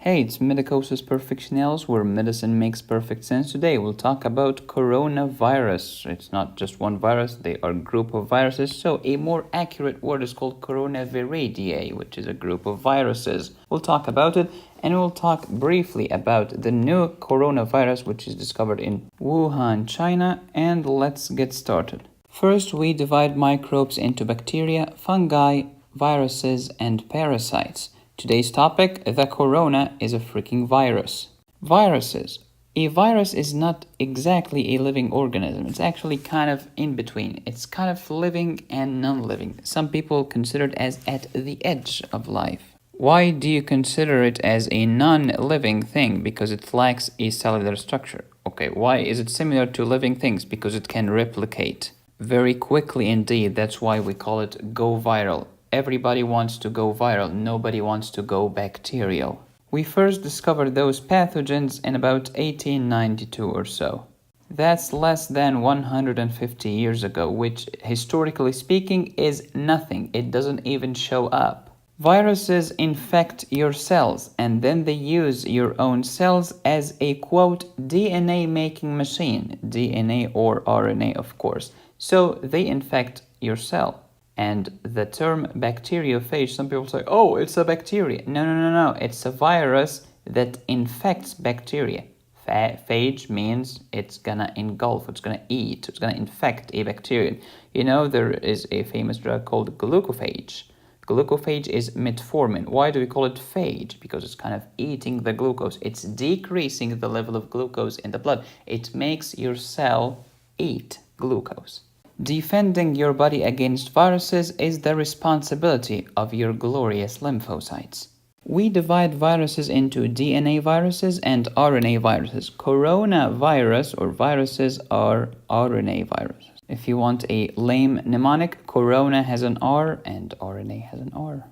Hey, it's Medicosis Perfectionalis, where medicine makes perfect sense. Today we'll talk about coronavirus. It's not just one virus, they are a group of viruses. So a more accurate word is called coronaviridae, which is a group of viruses. We'll talk about it, and we'll talk briefly about the new coronavirus, which is discovered in Wuhan, China, and let's get started. First, we divide microbes into bacteria, fungi, viruses, and parasites. Today's topic, the corona, is a freaking virus. Viruses. A virus is not exactly a living organism. It's actually kind of in between. It's kind of living and non-living. Some people consider it as at the edge of life. Why do you consider it as a non-living thing? Because it lacks a cellular structure. Okay, why is it similar to living things? Because it can replicate very quickly indeed. That's why we call it go viral. Everybody wants to go viral, nobody wants to go bacterial. We first discovered those pathogens in about 1892 or so. That's less than 150 years ago, which historically speaking is nothing. It doesn't even show up. Viruses infect your cells and then they use your own cells as a quote DNA making machine, DNA or RNA of course. So they infect your cell. And the term bacteriophage, some people say, oh, it's a bacteria. No. It's a virus that infects bacteria. Phage means it's gonna engulf, it's gonna eat, it's gonna infect a bacteria. You know, there is a famous drug called glucophage. Glucophage is metformin. Why do we call it phage? Because it's kind of eating the glucose. It's decreasing the level of glucose in the blood. It makes your cell eat glucose. Defending your body against viruses is the responsibility of your glorious lymphocytes. We divide viruses into DNA viruses and RNA viruses. Coronavirus or viruses are RNA viruses. If you want a lame mnemonic, corona has an R and RNA has an R.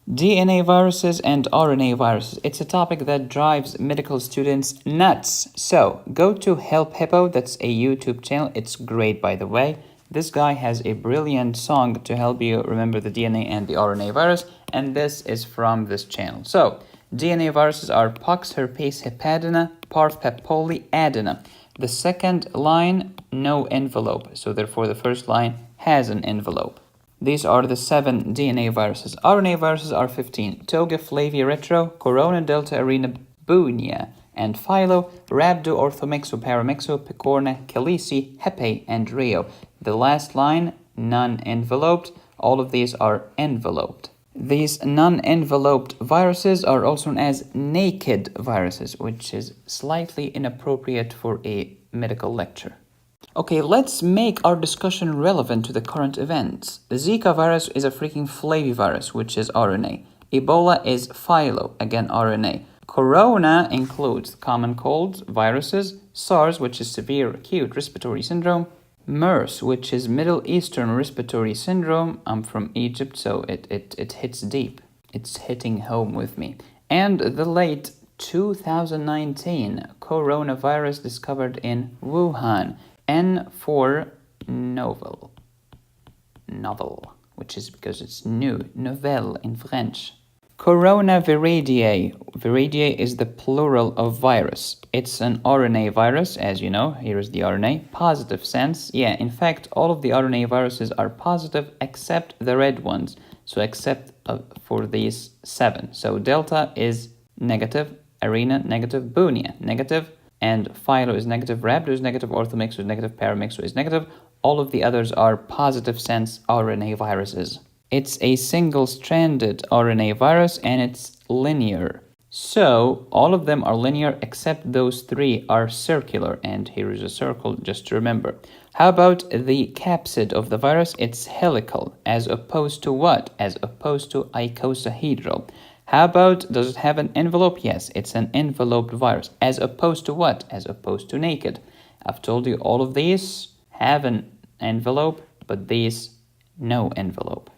DNA viruses and RNA viruses. It's a topic that drives medical students nuts. So go to Help Hippo, that's a YouTube channel. It's great, by the way. This guy has a brilliant song to help you remember the DNA and the RNA virus, and this is from this channel. So, DNA viruses are pox, herpes, hepatina, parv, pepoli, adena. The second line, no envelope, so therefore the first line has an envelope. These are the 7 DNA viruses. RNA viruses are 15. Toga, Flavia, Retro, Corona, Delta, Arena, Bunia, and Philo, Rhabdo, Orthomexo, Paramexo, Picorna, Calisi, Hepe, and Rio. The last line, non-enveloped, all of these are enveloped. These non-enveloped viruses are also known as naked viruses, which is slightly inappropriate for a medical lecture. Okay, let's make our discussion relevant to the current events. The Zika virus is a freaking flavivirus, which is RNA. Ebola is philo, again RNA. Corona includes common colds, viruses, SARS, which is severe acute respiratory syndrome, MERS, which is Middle Eastern respiratory syndrome. I'm from Egypt, so it hits deep. It's hitting home with me. And the late 2019 coronavirus discovered in Wuhan, N for novel, which is because it's new, nouvelle in French. Coronaviridae. Viridae is the plural of virus. It's an RNA virus, as you know. Here is the RNA. Positive sense. Yeah, in fact, all of the RNA viruses are positive except the red ones. So except for these 7. So Delta is negative, Arena negative, Bunia negative, and Philo is negative, Rhabdo is negative, Orthomexo is negative, Paramexo is negative. All of the others are positive sense RNA viruses. It's a single-stranded RNA virus and it's linear. So all of them are linear except those 3 are circular, and here is a circle just to remember. How about the capsid of the virus? It's helical, as opposed to what? As opposed to icosahedral. How about, does it have an envelope? Yes, it's an enveloped virus. As opposed to what? As opposed to naked. I've told you all of these have an envelope, but these no envelope.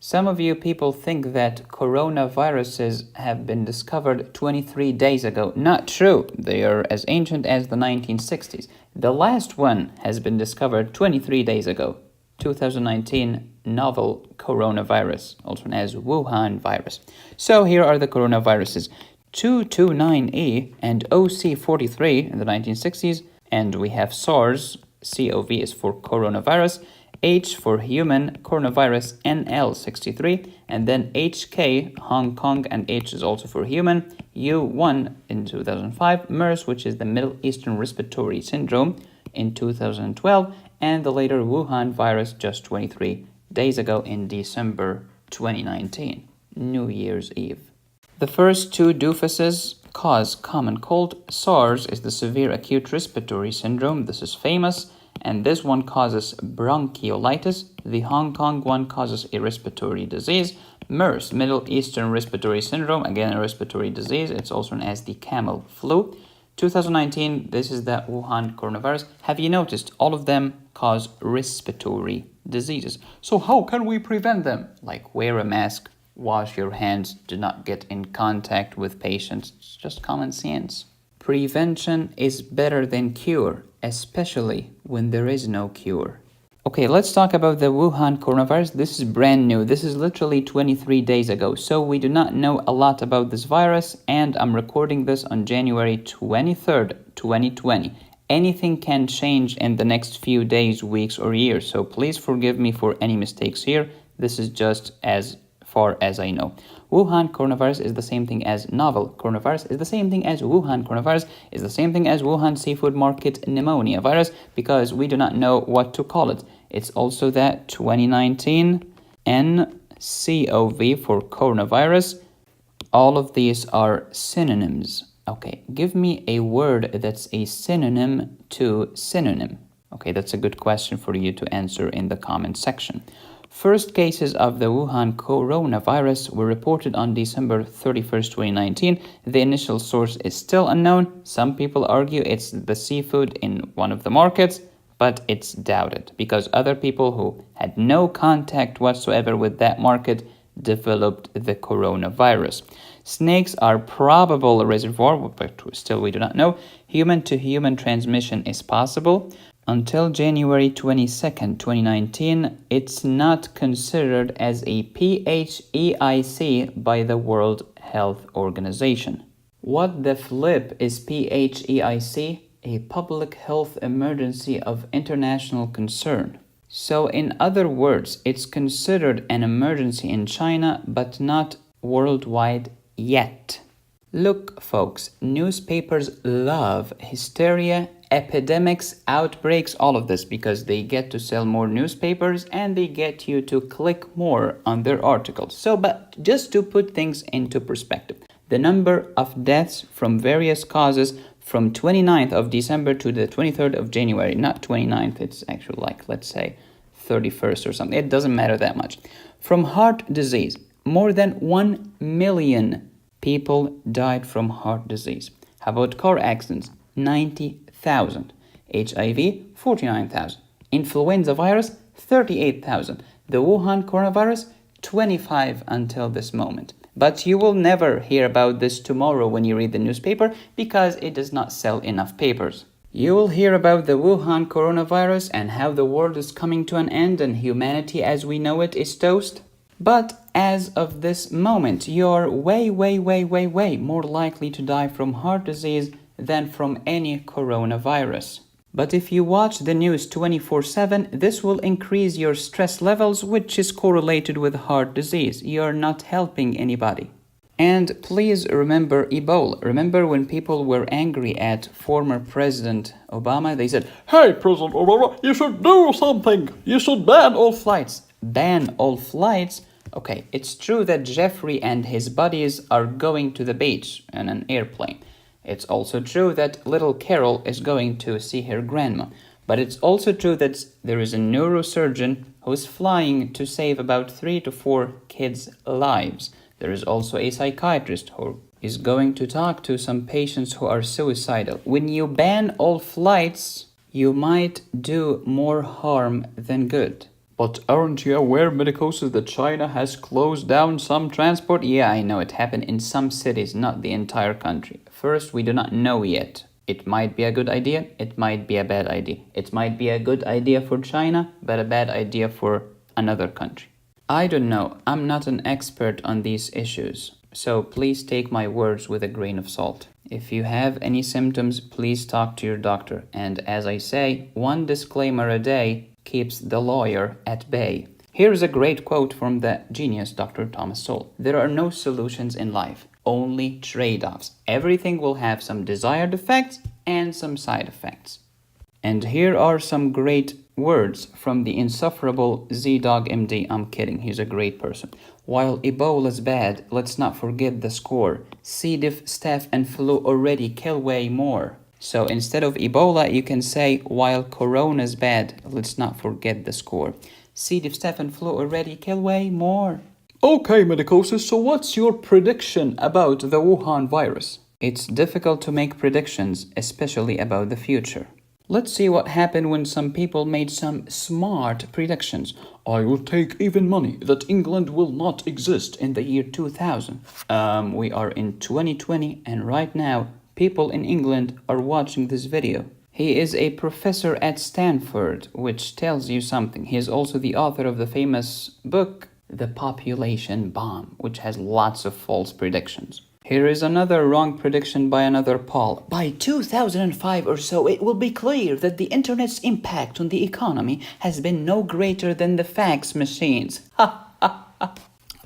Some of you people think that coronaviruses have been discovered 23 days ago. Not true. They are as ancient as the 1960s. The last one has been discovered 23 days ago. 2019 novel coronavirus, also known as Wuhan virus. So here are the coronaviruses. 229E, and OC43 in the 1960s. And we have SARS, CoV is for coronavirus, H for human, coronavirus, NL63, and then HK, Hong Kong, and H is also for human, U1 in 2005, MERS, which is the Middle Eastern Respiratory Syndrome, in 2012, and the later Wuhan virus just 23 days ago in December 2019, New Year's Eve. The first two doofuses cause common cold. SARS is the severe acute respiratory syndrome. This is famous. And this one causes bronchiolitis. The Hong Kong one causes a respiratory disease. MERS, Middle Eastern Respiratory Syndrome, again a respiratory disease. It's also known as the camel flu. 2019, this is the Wuhan coronavirus. Have you noticed all of them cause respiratory diseases? So how can we prevent them? Like wear a mask, wash your hands, do not get in contact with patients. It's just common sense. Prevention is better than cure, especially when there is no cure. Okay, let's talk about the Wuhan coronavirus. This is brand new. This is literally 23 days ago. So we do not know a lot about this virus, and I'm recording this on January 23rd, 2020. Anything can change in the next few days, weeks, or years. So please forgive me for any mistakes here. This is just as far as I know. Wuhan coronavirus is the same thing as novel coronavirus, is the same thing as Wuhan coronavirus, is the same thing as Wuhan seafood market pneumonia virus, because we do not know what to call it. It's also that 2019 nCoV for coronavirus. All of these are synonyms. Okay, give me a word that's a synonym to synonym. Okay, that's a good question for you to answer in the comment section. First cases of the Wuhan coronavirus were reported on December 31st, 2019. The initial source is still unknown. Some people argue it's the seafood in one of the markets, but it's doubted because other people who had no contact whatsoever with that market developed the coronavirus. Snakes are probable reservoir, but still we do not know. Human-to-human transmission is possible. Until January 22nd, 2019, it's not considered as a PHEIC by the World Health Organization. What the flip is PHEIC? A public health emergency of international concern. So in other words, it's considered an emergency in China, but not worldwide yet. Look, folks, newspapers love hysteria, epidemics, outbreaks, all of this because they get to sell more newspapers and they get you to click more on their articles. So, but just to put things into perspective, the number of deaths from various causes from 29th of December to the 23rd of January, not 29th, it's actually like, let's say, 31st or something. It doesn't matter that much. From heart disease, more than 1 million people died from heart disease. How about car accidents? 90,000. HIV, 49,000. Influenza virus, 38,000. The Wuhan coronavirus, 25 until this moment. But you will never hear about this tomorrow when you read the newspaper because it does not sell enough papers. You will hear about the Wuhan coronavirus and how the world is coming to an end and humanity as we know it is toast. But as of this moment, you're way more likely to die from heart disease than from any coronavirus. But if you watch the news 24/7, this will increase your stress levels, which is correlated with heart disease. You're not helping anybody. And please remember Ebola. Remember when people were angry at former President Obama? They said, "Hey, President Obama, you should do something. You should ban all flights." Ban all flights? Okay, it's true that Jeffrey and his buddies are going to the beach in an airplane. It's also true that little Carol is going to see her grandma. But it's also true that there is a neurosurgeon who's flying to save about 3 to 4 kids' lives. There is also a psychiatrist who is going to talk to some patients who are suicidal. When you ban all flights, you might do more harm than good. But aren't you aware, Medicosis, that China has closed down some transport? Yeah, I know it happened in some cities, not the entire country. First, we do not know yet. It might be a good idea, it might be a bad idea. It might be a good idea for China, but a bad idea for another country. I don't know, I'm not an expert on these issues. So please take my words with a grain of salt. If you have any symptoms, please talk to your doctor. And as I say, one disclaimer a day keeps the lawyer at bay. Here's a great quote from the genius Dr. Thomas Sowell. There are no solutions in life, only trade-offs. Everything will have some desired effects and some side effects. And here are some great words from the insufferable Z-Dog MD. I'm kidding, he's a great person. While Ebola's bad, let's not forget the score. C. diff, staph, and flu already kill way more. So instead of Ebola, you can say, while Corona's bad, let's not forget the score. C. diff, staph, and flu already kill way more. Okay, Medicosis, so what's your prediction about the Wuhan virus? It's difficult to make predictions, especially about the future. Let's see what happened when some people made some smart predictions. I will take even money that England will not exist in the year 2000. We are in 2020 and right now people in England are watching this video. He is a professor at Stanford, which tells you something. He is also the author of the famous book, The Population Bomb, which has lots of false predictions. Here is another wrong prediction by another Paul. By 2005 or so, it will be clear that the internet's impact on the economy has been no greater than the fax machines.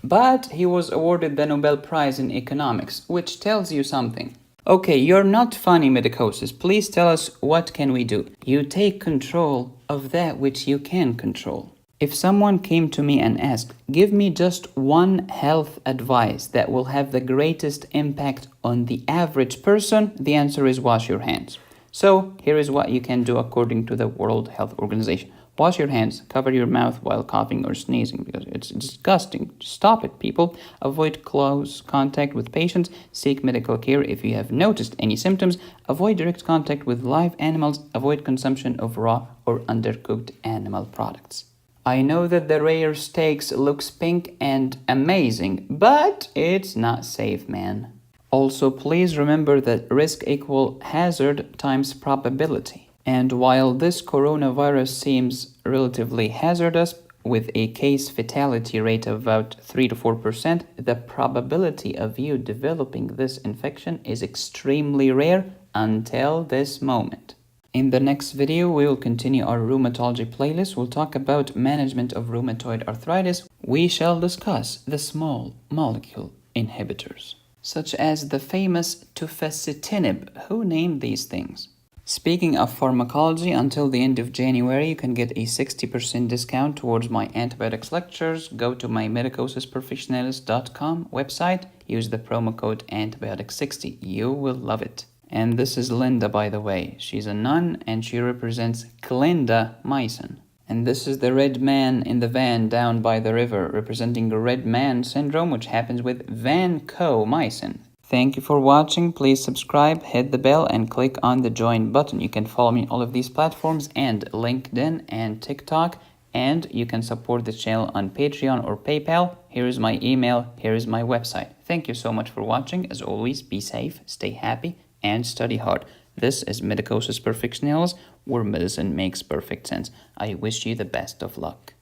But he was awarded the Nobel Prize in Economics, which tells you something. Okay, you're not funny, Medicosis. Please tell us, what can we do? You take control of that which you can control. If someone came to me and asked, give me just one health advice that will have the greatest impact on the average person, the answer is wash your hands. So here is what you can do according to the World Health Organization. Wash your hands, cover your mouth while coughing or sneezing because it's disgusting. Stop it, people. Avoid close contact with patients. Seek medical care if you have noticed any symptoms. Avoid direct contact with live animals. Avoid consumption of raw or undercooked animal products. I know that the rare steaks looks pink and amazing, but it's not safe, man. Also, please remember that risk equal hazard times probability. And while this coronavirus seems relatively hazardous, with a case fatality rate of about 3 to 4%, the probability of you developing this infection is extremely rare until this moment. In the next video, we will continue our rheumatology playlist. We'll talk about management of rheumatoid arthritis. We shall discuss the small molecule inhibitors, such as the famous tufasitinib. Who named these things? Speaking of pharmacology, until the end of January, you can get a 60% discount towards my antibiotics lectures. Go to my medicosisprofessionalis.com website. Use the promo code antibiotic60. You will love it. And this is Linda, by the way. She's a nun and she represents clindamycin. And this is the red man in the van down by the river, representing the red man syndrome, which happens with vancomycin. Thank you for watching. Please subscribe, hit the bell, and click on the join button. You can follow me on all of these platforms and LinkedIn and TikTok. And you can support the channel on Patreon or PayPal. Here is my email. Here is my website. Thank you so much for watching. As always, be safe, stay happy, and study hard. This is Medicosis Perfectionalis, where medicine makes perfect sense. I wish you the best of luck.